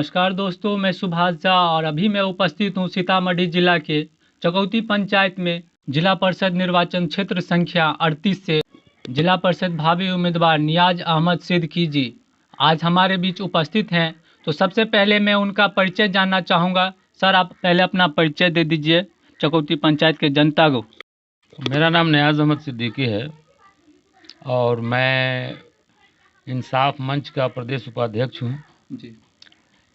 नमस्कार दोस्तों, मैं सुभाष झा और अभी मैं उपस्थित हूँ सीतामढ़ी जिला के चकौती पंचायत में जिला परिषद निर्वाचन क्षेत्र संख्या 38 से जिला परिषद भावी उम्मीदवार नियाज अहमद सिद्दीकी जी आज हमारे बीच उपस्थित हैं। तो सबसे पहले मैं उनका परिचय जानना चाहूँगा। सर, आप पहले अपना परिचय दे दीजिए चकौती पंचायत के जनता को। मेरा नाम नियाज अहमद सिद्दीकी है और मैं इंसाफ मंच का प्रदेश उपाध्यक्ष हूँ जी।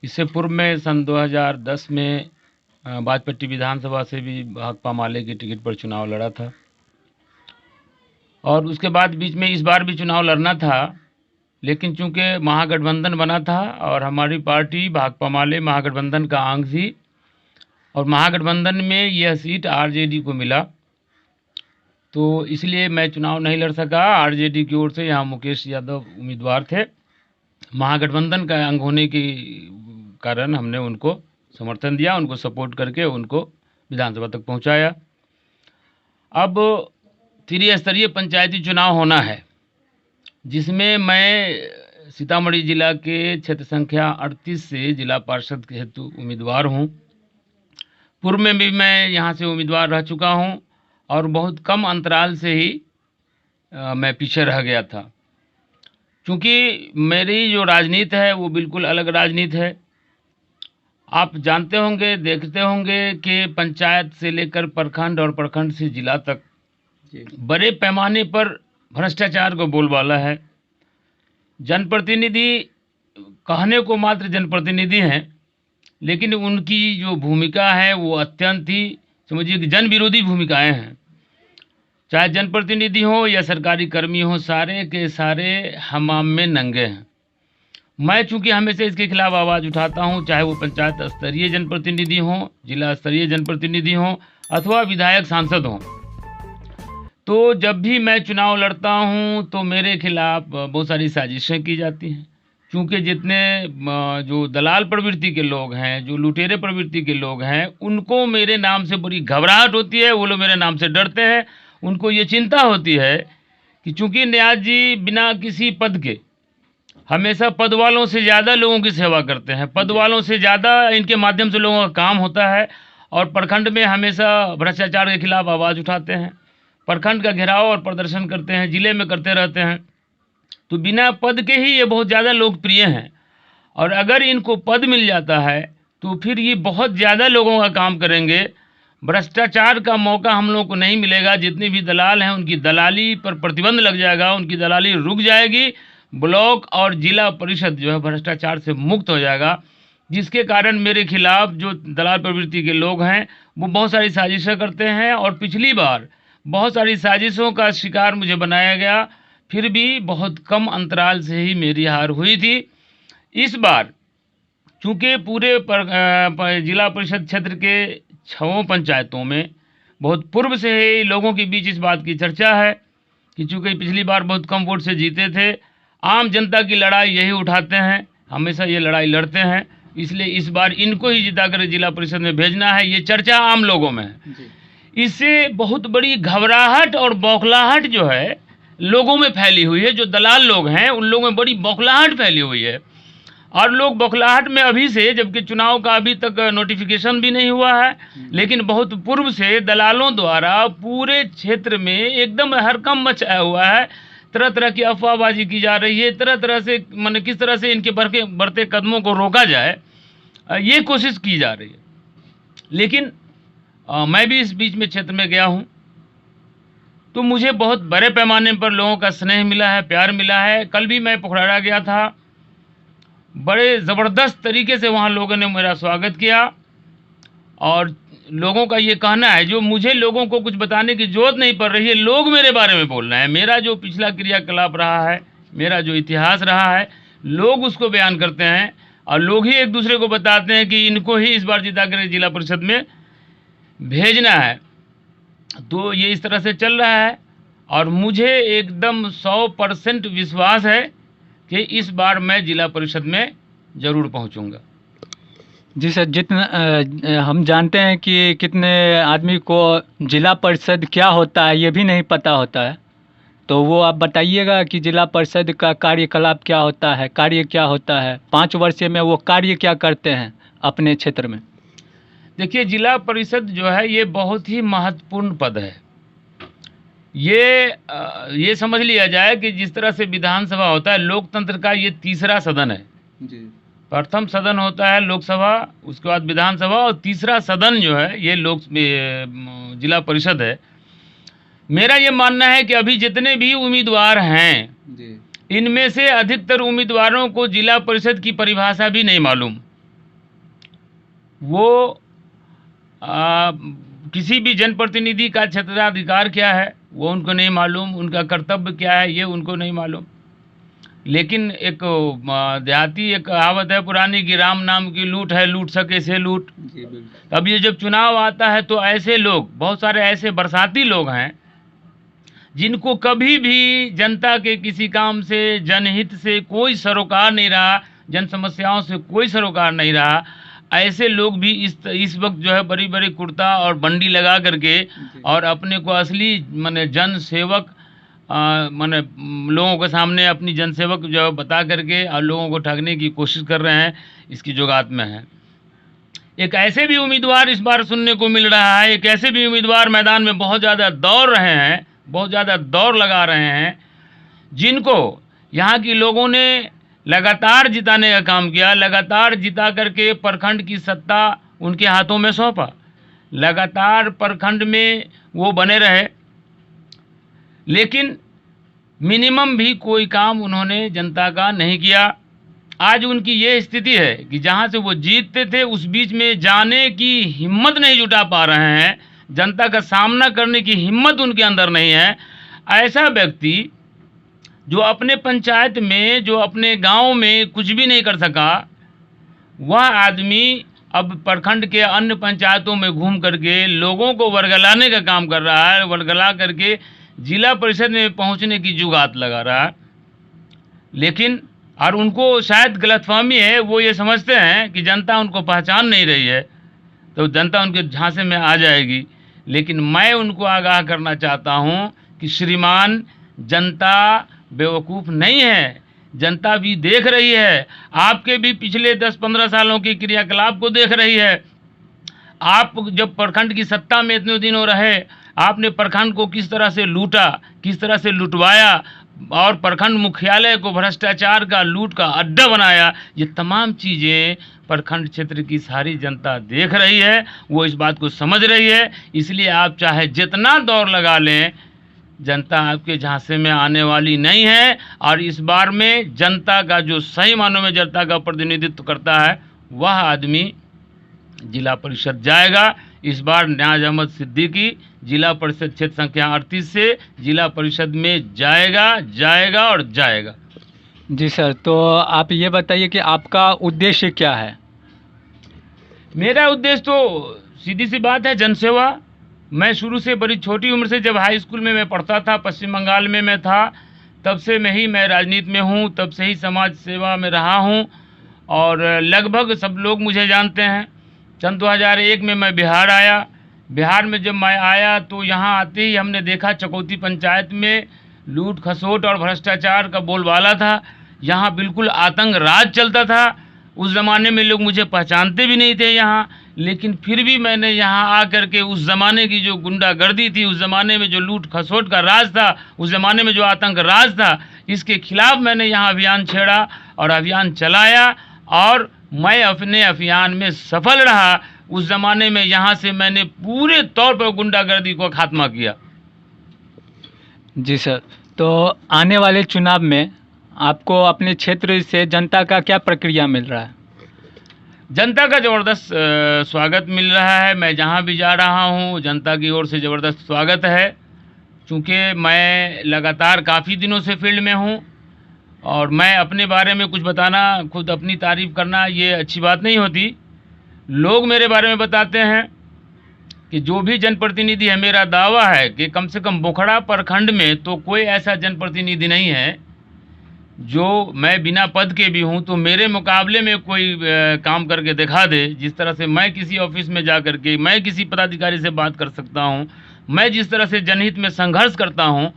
इससे पूर्व में सन 2010 में बाजपट्टी विधानसभा से भी भाकपा माले की टिकट पर चुनाव लड़ा था और उसके बाद बीच में इस बार भी चुनाव लड़ना था, लेकिन चूंकि महागठबंधन बना था और हमारी पार्टी भाकपा माले महागठबंधन का अंग थी और महागठबंधन में यह सीट आरजेडी को मिला, तो इसलिए मैं चुनाव नहीं लड़ सका। आरजेडी की ओर से यहाँ मुकेश यादव उम्मीदवार थे। महागठबंधन का अंग होने के कारण हमने उनको समर्थन दिया, उनको सपोर्ट करके उनको विधानसभा तक पहुंचाया। अब त्रिस्तरीय पंचायती चुनाव होना है, जिसमें मैं सीतामढ़ी जिला के क्षेत्र संख्या 38 से जिला पार्षद के हेतु उम्मीदवार हूं। पूर्व में भी मैं यहां से उम्मीदवार रह चुका हूं और बहुत कम अंतराल से ही मैं पीछे रह गया था, क्योंकि मेरी जो राजनीति है वो बिल्कुल अलग राजनीति है। आप जानते होंगे, देखते होंगे कि पंचायत से लेकर प्रखंड और प्रखंड से जिला तक बड़े पैमाने पर भ्रष्टाचार को बोलबाला है। जनप्रतिनिधि कहने को मात्र जनप्रतिनिधि हैं, लेकिन उनकी जो भूमिका है वो अत्यंत ही समझिए कि जन विरोधी भूमिकाएं हैं। चाहे जनप्रतिनिधि हो या सरकारी कर्मी हो, सारे के सारे हमाम में नंगे हैं। मैं चूंकि हमेशा इसके खिलाफ आवाज़ उठाता हूं, चाहे वो पंचायत स्तरीय जनप्रतिनिधि हो, जिला स्तरीय जनप्रतिनिधि हो अथवा विधायक सांसद हों। तो जब भी मैं चुनाव लड़ता हूं तो मेरे खिलाफ बहुत सारी साजिशें की जाती हैं, क्योंकि जितने जो दलाल प्रवृत्ति के लोग हैं, जो लुटेरे प्रवृत्ति के लोग हैं, उनको मेरे नाम से बड़ी घबराहट होती है। वो लोग मेरे नाम से डरते हैं। उनको ये चिंता होती है कि चूंकि नियाज जी बिना किसी पद के हमेशा पद वालों से ज़्यादा लोगों की सेवा करते हैं, पद वालों से ज़्यादा इनके माध्यम से लोगों का काम होता है और प्रखंड में हमेशा भ्रष्टाचार के खिलाफ आवाज़ उठाते हैं, प्रखंड का घेराव और प्रदर्शन करते हैं, जिले में करते रहते हैं। तो बिना पद के ही ये बहुत ज़्यादा लोकप्रिय हैं और अगर इनको पद मिल जाता है तो फिर ये बहुत ज़्यादा लोगों का काम करेंगे। भ्रष्टाचार का मौका हम लोगों को नहीं मिलेगा। जितने भी दलाल हैं उनकी दलाली पर प्रतिबंध लग जाएगा, उनकी दलाली रुक जाएगी। ब्लॉक और जिला परिषद जो है भ्रष्टाचार से मुक्त हो जाएगा, जिसके कारण मेरे खिलाफ जो दलाल प्रवृत्ति के लोग हैं वो बहुत सारी साजिशें करते हैं और पिछली बार बहुत सारी साजिशों का शिकार मुझे बनाया गया, फिर भी बहुत कम अंतराल से ही मेरी हार हुई थी। इस बार चूँकि पूरे जिला परिषद क्षेत्र के 6 पंचायतों में बहुत पूर्व से ही लोगों के बीच इस बात की चर्चा है कि चूँकि पिछली बार बहुत कम वोट से जीते थे, आम जनता की लड़ाई यही उठाते हैं, हमेशा ये लड़ाई लड़ते हैं, इसलिए इस बार इनको ही जिताकर जिला परिषद में भेजना है। ये चर्चा आम लोगों में है। इससे बहुत बड़ी घबराहट और बौखलाहट जो है लोगों में फैली हुई है। जो दलाल लोग हैं उन लोगों में बड़ी बौखलाहट फैली हुई है और लोग बौखलाहट में अभी से, जबकि चुनाव का अभी तक नोटिफिकेशन भी नहीं हुआ है, लेकिन बहुत पूर्व से दलालों द्वारा पूरे क्षेत्र में एकदम हड़कंप मचाया हुआ है। तरह तरह की अफवाहबाजी की जा रही है, तरह तरह से माने किस तरह से इनके बढ़ते कदमों को रोका जाए, ये कोशिश की जा रही है। लेकिन मैं भी इस बीच में क्षेत्र में गया हूँ तो मुझे बहुत बड़े पैमाने पर लोगों का स्नेह मिला है, प्यार मिला है। कल भी मैं पोखराड़ा गया था, बड़े ज़बरदस्त तरीके से वहाँ लोगों ने मेरा स्वागत किया और लोगों का ये कहना है, जो मुझे लोगों को कुछ बताने की ज़रूरत नहीं पड़ रही है, लोग मेरे बारे में बोल रहे हैं। मेरा जो पिछला क्रियाकलाप रहा है, मेरा जो इतिहास रहा है, लोग उसको बयान करते हैं और लोग ही एक दूसरे को बताते हैं कि इनको ही इस बार जिता कर जिला परिषद में भेजना है। तो ये इस तरह से चल रहा है और मुझे एकदम 100% विश्वास है कि इस बार मैं जिला परिषद में ज़रूर पहुंचूंगा। जी सर, जितना हम जानते हैं कि कितने आदमी को जिला परिषद क्या होता है ये भी नहीं पता होता है, तो वो आप बताइएगा कि जिला परिषद का कार्यकलाप क्या होता है, कार्य क्या होता है, 5 वर्षीय में वो कार्य क्या करते हैं अपने क्षेत्र में। देखिए, जिला परिषद जो है ये बहुत ही महत्वपूर्ण पद है। ये समझ लिया जाए कि जिस तरह से विधानसभा होता है, लोकतंत्र का ये तीसरा सदन है जी। प्रथम सदन होता है लोकसभा, उसके बाद विधानसभा, और तीसरा सदन जो है ये जिला परिषद है। मेरा ये मानना है कि अभी जितने भी उम्मीदवार हैं जी। इनमें से अधिकतर उम्मीदवारों को जिला परिषद की परिभाषा भी नहीं मालूम। वो किसी भी जनप्रतिनिधि का क्षेत्राधिकार क्या है वो उनको नहीं मालूम, उनका कर्तव्य क्या है ये उनको नहीं मालूम। लेकिन एक देहाती एक कहावत है पुरानी कि राम नाम की लूट है, लूट सके से लूट। अब ये जब चुनाव आता है तो ऐसे लोग, बहुत सारे ऐसे बरसाती लोग हैं जिनको कभी भी जनता के किसी काम से, जनहित से कोई सरोकार नहीं रहा, जन समस्याओं से कोई सरोकार नहीं रहा, ऐसे लोग भी इस वक्त जो है बड़ी बड़ी कुर्ता और बंडी लगा करके और अपने को असली माने जन सेवक माने लोगों के सामने अपनी जनसेवक जो है बता करके और लोगों को ठगने की कोशिश कर रहे हैं, इसकी जुगात में है। एक ऐसे भी उम्मीदवार इस बार सुनने को मिल रहा है, एक ऐसे भी उम्मीदवार मैदान में बहुत ज़्यादा दौड़ रहे हैं, बहुत ज़्यादा दौड़ लगा रहे हैं, जिनको यहाँ की लोगों ने लगातार जिताने का काम किया, लगातार जिता करके प्रखंड की सत्ता उनके हाथों में सौंपा, लगातार प्रखंड में वो बने रहे, लेकिन मिनिमम भी कोई काम उन्होंने जनता का नहीं किया। आज उनकी ये स्थिति है कि जहाँ से वो जीतते थे उस बीच में जाने की हिम्मत नहीं जुटा पा रहे हैं, जनता का सामना करने की हिम्मत उनके अंदर नहीं है। ऐसा व्यक्ति जो अपने पंचायत में, जो अपने गांव में कुछ भी नहीं कर सका, वह आदमी अब प्रखंड के अन्य पंचायतों में घूम करके लोगों को वर्गलाने का काम कर रहा है, वर्गला करके जिला परिषद में पहुंचने की जुगात लगा रहा है। लेकिन और उनको शायद गलतफहमी है, वो ये समझते हैं कि जनता उनको पहचान नहीं रही है तो जनता उनके झांसे में आ जाएगी। लेकिन मैं उनको आगाह करना चाहता हूं कि श्रीमान, जनता बेवकूफ़ नहीं है, जनता भी देख रही है, आपके भी पिछले 10-15 सालों के क्रियाकलाप को देख रही है। आप जब प्रखंड की सत्ता में इतने दिनों रहे, आपने प्रखंड को किस तरह से लूटा, किस तरह से लुटवाया और प्रखंड मुख्यालय को भ्रष्टाचार का, लूट का अड्डा बनाया। ये तमाम चीज़ें प्रखंड क्षेत्र की सारी जनता देख रही है, वो इस बात को समझ रही है। इसलिए आप चाहे जितना दौर लगा लें, जनता आपके झांसे में आने वाली नहीं है। और इस बार में जनता का जो सही मानों में जनता का प्रतिनिधित्व करता है वह आदमी जिला परिषद जाएगा। इस बार न्याज अहमद सिद्दीकी जिला परिषद क्षेत्र संख्या 38 से जिला परिषद में जाएगा और जाएगा। जी सर, तो आप ये बताइए कि आपका उद्देश्य क्या है। मेरा उद्देश्य तो सीधी सी बात है, जनसेवा। मैं शुरू से बड़ी छोटी उम्र से, जब हाई स्कूल में मैं पढ़ता था, पश्चिम बंगाल में मैं था, तब से मैं राजनीति में हूँ, तब से ही समाज सेवा में रहा हूँ और लगभग सब लोग मुझे जानते हैं। सन 2001 में मैं बिहार आया। बिहार में जब मैं आया तो यहाँ आते ही हमने देखा चकौती पंचायत में लूट खसोट और भ्रष्टाचार का बोलबाला था। यहाँ बिल्कुल आतंक राज चलता था। उस ज़माने में लोग मुझे पहचानते भी नहीं थे यहाँ, लेकिन फिर भी मैंने यहाँ आकर के उस ज़माने की जो गुंडागर्दी थी, उस ज़माने में जो लूट खसोट का राज था, उस ज़माने में जो आतंक राज था, इसके खिलाफ मैंने यहाँ अभियान छेड़ा और अभियान चलाया और मैं अपने अभियान में सफल रहा। उस ज़माने में यहाँ से मैंने पूरे तौर पर गुंडागर्दी को खात्मा किया। जी सर, तो आने वाले चुनाव में आपको अपने क्षेत्र से जनता का क्या प्रक्रिया मिल रहा है। जनता का ज़बरदस्त स्वागत मिल रहा है। मैं जहाँ भी जा रहा हूँ जनता की ओर से ज़बरदस्त स्वागत है। चूँकि मैं लगातार काफ़ी दिनों से फील्ड में हूँ और मैं अपने बारे में कुछ बताना, खुद अपनी तारीफ़ करना, ये अच्छी बात नहीं होती। लोग मेरे बारे में बताते हैं कि जो भी जनप्रतिनिधि है, मेरा दावा है कि कम से कम बोखड़ा प्रखंड में तो कोई ऐसा जनप्रतिनिधि नहीं है जो, मैं बिना पद के भी हूं तो मेरे मुकाबले में कोई काम करके दिखा दे। जिस तरह से मैं किसी ऑफिस में जा कर के मैं किसी पदाधिकारी से बात कर सकता हूं, मैं जिस तरह से जनहित में संघर्ष करता हूं,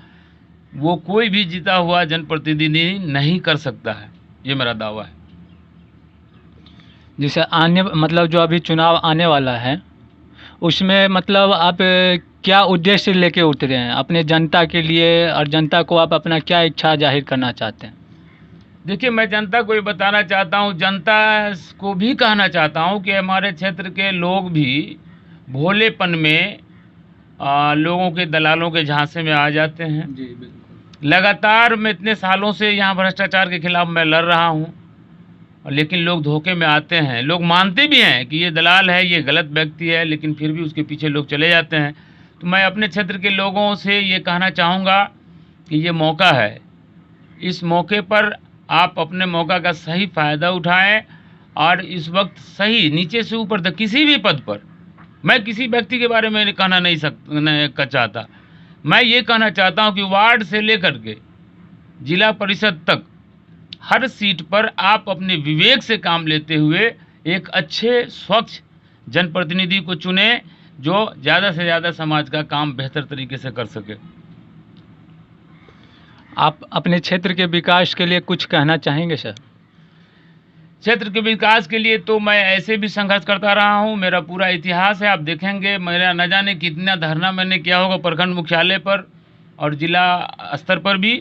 वो कोई भी जीता हुआ जनप्रतिनिधि नहीं कर सकता है, ये मेरा दावा है। जैसे आने मतलब जो अभी चुनाव आने वाला है उसमें मतलब आप क्या उद्देश्य लेके उतरे हैं अपने जनता के लिए, और जनता को आप अपना क्या इच्छा जाहिर करना चाहते हैं? देखिए, मैं जनता को ये बताना चाहता हूँ, जनता को भी कहना चाहता हूँ कि हमारे क्षेत्र के लोग भी भोलेपन में लोगों के दलालों के झांसे में आ जाते हैं। जी बिल्कुल। लगातार मैं इतने सालों से यहाँ भ्रष्टाचार के खिलाफ मैं लड़ रहा हूँ, लेकिन लोग धोखे में आते हैं। लोग मानते भी हैं कि ये दलाल है, ये गलत व्यक्ति है, लेकिन फिर भी उसके पीछे लोग चले जाते हैं। तो मैं अपने क्षेत्र के लोगों से ये कहना चाहूँगा कि ये मौका है, इस मौके पर आप अपने मौका का सही फ़ायदा उठाएं और इस वक्त सही नीचे से ऊपर तक किसी भी पद पर, मैं किसी व्यक्ति के बारे में कहना नहीं चाहता, मैं ये कहना चाहता हूँ कि वार्ड से लेकर के जिला परिषद तक हर सीट पर आप अपने विवेक से काम लेते हुए एक अच्छे स्वच्छ जनप्रतिनिधि को चुने जो ज़्यादा से ज़्यादा समाज का काम बेहतर तरीके से कर सके। आप अपने क्षेत्र के विकास के लिए कुछ कहना चाहेंगे सर? क्षेत्र के विकास के लिए तो मैं ऐसे भी संघर्ष करता रहा हूँ, मेरा पूरा इतिहास है, आप देखेंगे मेरा न जाने कितना धरना मैंने किया होगा प्रखंड मुख्यालय पर और जिला स्तर पर भी।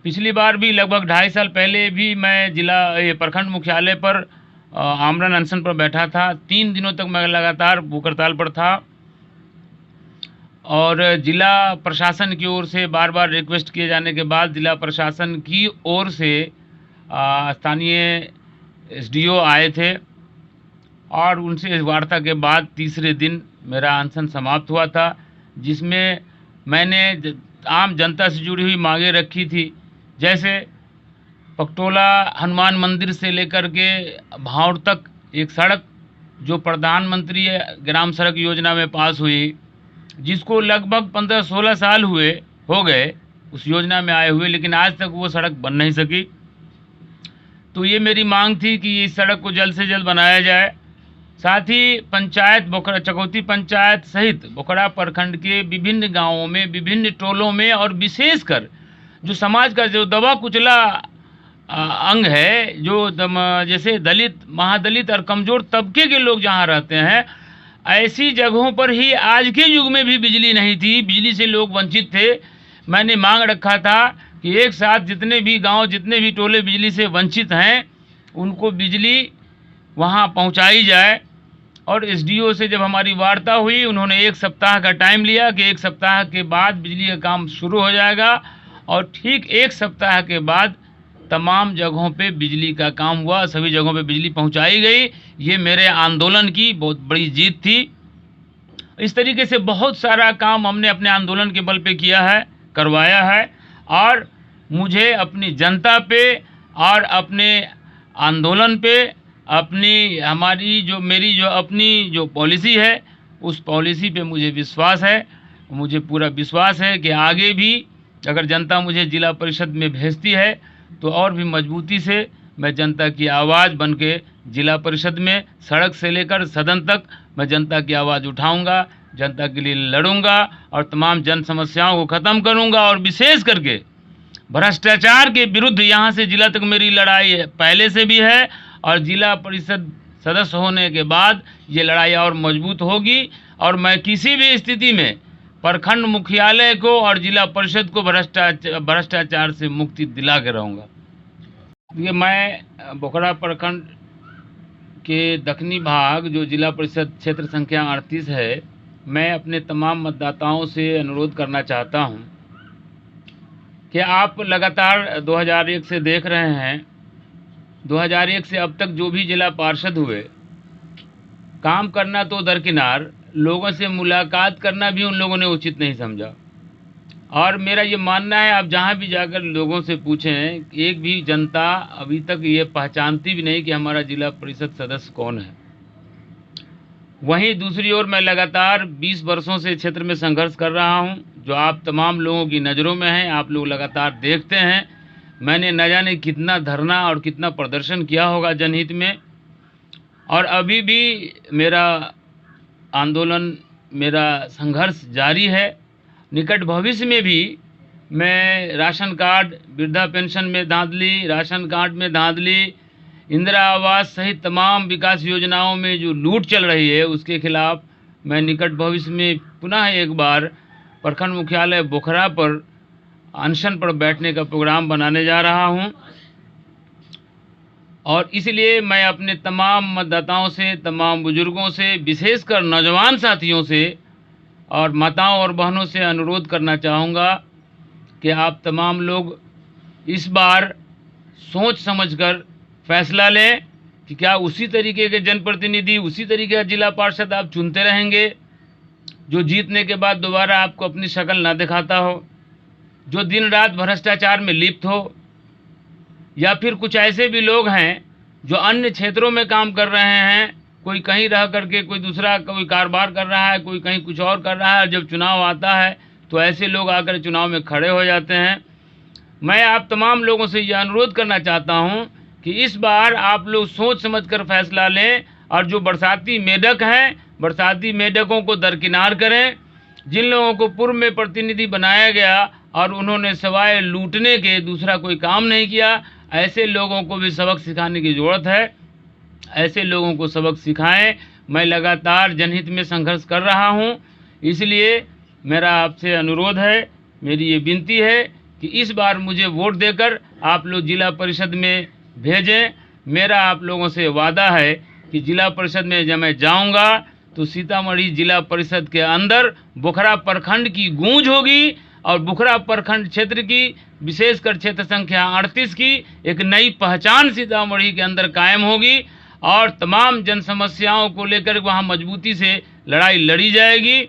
पिछली बार भी लगभग 2.5 साल पहले भी मैं ये प्रखंड मुख्यालय पर आमरण अनशन पर बैठा था। 3 दिनों तक मैं लगातार भूख हड़ताल पर था और जिला प्रशासन की ओर से बार बार रिक्वेस्ट किए जाने के बाद जिला प्रशासन की ओर से स्थानीय एसडीओ आए थे और उनसे इस वार्ता के बाद तीसरे दिन मेरा अनशन समाप्त हुआ था, जिसमें मैंने आम जनता से जुड़ी हुई मांगें रखी थी, जैसे पकटोला हनुमान मंदिर से लेकर के भांवड़ तक एक सड़क जो प्रधानमंत्री ग्राम सड़क योजना में पास हुई, जिसको लगभग 15-16 साल हो गए उस योजना में आए हुए, लेकिन आज तक वो सड़क बन नहीं सकी। तो ये मेरी मांग थी कि इस सड़क को जल्द से जल्द बनाया जाए। साथ ही पंचायत बोखड़ा चकौती पंचायत सहित बोखड़ा प्रखंड के विभिन्न गांवों में, विभिन्न टोलों में और विशेषकर जो समाज का जो दबा कुचला अंग है, जो जैसे दलित, महादलित और कमज़ोर तबके के लोग जहाँ रहते हैं, ऐसी जगहों पर ही आज के युग में भी बिजली नहीं थी, बिजली से लोग वंचित थे। मैंने मांग रखा था कि एक साथ जितने भी गांव, जितने भी टोले बिजली से वंचित हैं, उनको बिजली वहां पहुंचाई जाए। और एसडीओ से जब हमारी वार्ता हुई, उन्होंने 1 सप्ताह का टाइम लिया कि 1 सप्ताह के बाद बिजली का काम शुरू हो जाएगा, और ठीक 1 सप्ताह के बाद तमाम जगहों पे बिजली का काम हुआ, सभी जगहों पे बिजली पहुंचाई गई। ये मेरे आंदोलन की बहुत बड़ी जीत थी। इस तरीके से बहुत सारा काम हमने अपने आंदोलन के बल पे किया है, करवाया है, और मुझे अपनी जनता पे और अपने आंदोलन पे मेरी जो अपनी जो पॉलिसी है, उस पॉलिसी पे मुझे विश्वास है। मुझे पूरा विश्वास है कि आगे भी अगर जनता मुझे जिला परिषद में भेजती है तो और भी मजबूती से मैं जनता की आवाज़ बन के जिला परिषद में सड़क से लेकर सदन तक मैं जनता की आवाज़ उठाऊंगा, जनता के लिए लड़ूंगा और तमाम जन समस्याओं को ख़त्म करूंगा। और विशेष करके भ्रष्टाचार के विरुद्ध यहाँ से जिला तक मेरी लड़ाई पहले से भी है, और जिला परिषद सदस्य होने के बाद ये लड़ाई और मजबूत होगी। और मैं किसी भी स्थिति में प्रखंड मुख्यालय को और जिला परिषद को भ्रष्टाचार से मुक्ति दिला के रहूँगा। ये मैं बोखड़ा प्रखंड के दक्षिणी भाग जो जिला परिषद क्षेत्र संख्या 38 है, मैं अपने तमाम मतदाताओं से अनुरोध करना चाहता हूँ कि आप लगातार 2001 से देख रहे हैं, 2001 से अब तक जो भी जिला पार्षद हुए, काम करना तो दरकिनार, लोगों से मुलाकात करना भी उन लोगों ने उचित नहीं समझा। और मेरा ये मानना है, आप जहाँ भी जाकर लोगों से पूछें, एक भी जनता अभी तक ये पहचानती भी नहीं कि हमारा जिला परिषद सदस्य कौन है। वहीं दूसरी ओर मैं लगातार 20 वर्षों से क्षेत्र में संघर्ष कर रहा हूं, जो आप तमाम लोगों की नज़रों में है, आप लोग लगातार देखते हैं। मैंने न जाने कितना धरना और कितना प्रदर्शन किया होगा जनहित में, और अभी भी मेरा आंदोलन, मेरा संघर्ष जारी है। निकट भविष्य में भी मैं राशन कार्ड, वृद्धा पेंशन में धांधली, राशन कार्ड में धांधली, इंदिरा आवास सहित तमाम विकास योजनाओं में जो लूट चल रही है उसके खिलाफ मैं निकट भविष्य में पुनः एक बार प्रखंड मुख्यालय बोखरा पर अनशन पर बैठने का प्रोग्राम बनाने जा रहा हूं। और इसलिए मैं अपने तमाम मतदाताओं से, तमाम बुजुर्गों से, विशेषकर नौजवान साथियों से और माताओं और बहनों से अनुरोध करना चाहूँगा कि आप तमाम लोग इस बार सोच समझकर फैसला लें कि क्या उसी तरीके के जनप्रतिनिधि, उसी तरीके का जिला पार्षद आप चुनते रहेंगे जो जीतने के बाद दोबारा आपको अपनी शक्ल ना दिखाता हो, जो दिन रात भ्रष्टाचार में लिप्त हो, या फिर कुछ ऐसे भी लोग हैं जो अन्य क्षेत्रों में काम कर रहे हैं, कोई कहीं रह करके कोई दूसरा कोई कारोबार कर रहा है, कोई कहीं कुछ और कर रहा है, जब चुनाव आता है तो ऐसे लोग आकर चुनाव में खड़े हो जाते हैं। मैं आप तमाम लोगों से यह अनुरोध करना चाहता हूं कि इस बार आप लोग सोच समझकर फैसला लें और जो बरसाती मेढक हैं, बरसाती मेढकों को दरकिनार करें। जिन लोगों को पूर्व में प्रतिनिधि बनाया गया और उन्होंने सिवाय लूटने के दूसरा कोई काम नहीं किया, ऐसे लोगों को भी सबक सिखाने की ज़रूरत है। ऐसे लोगों को सबक सिखाएं। मैं लगातार जनहित में संघर्ष कर रहा हूं, इसलिए मेरा आपसे अनुरोध है, मेरी ये विनती है कि इस बार मुझे वोट देकर आप लोग जिला परिषद में भेजें। मेरा आप लोगों से वादा है कि जिला परिषद में जब मैं जाऊंगा तो सीतामढ़ी जिला परिषद के अंदर बोखरा प्रखंड की गूंज होगी और बोखरा प्रखंड क्षेत्र की, विशेषकर क्षेत्र संख्या 38 की एक नई पहचान सीतामढ़ी के अंदर कायम होगी और तमाम जन समस्याओं को लेकर वहाँ मजबूती से लड़ाई लड़ी जाएगी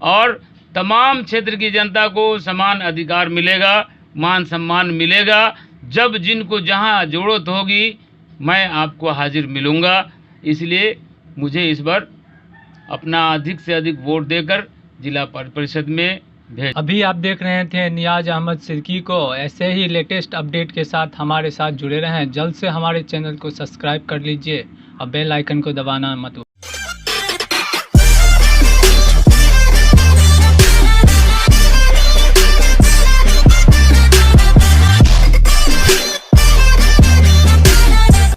और तमाम क्षेत्र की जनता को समान अधिकार मिलेगा, मान सम्मान मिलेगा। जब जिनको जहाँ ज़रूरत होगी मैं आपको हाजिर मिलूँगा। इसलिए मुझे इस बार अपना अधिक से अधिक वोट देकर जिला परिषद में भेज। अभी आप देख रहे थे नियाज अहमद सिर्की को। ऐसे ही लेटेस्ट अपडेट के साथ हमारे साथ जुड़े रहें। जल्द से हमारे चैनल को सब्सक्राइब कर लीजिए और बेल आइकन को दबाना मत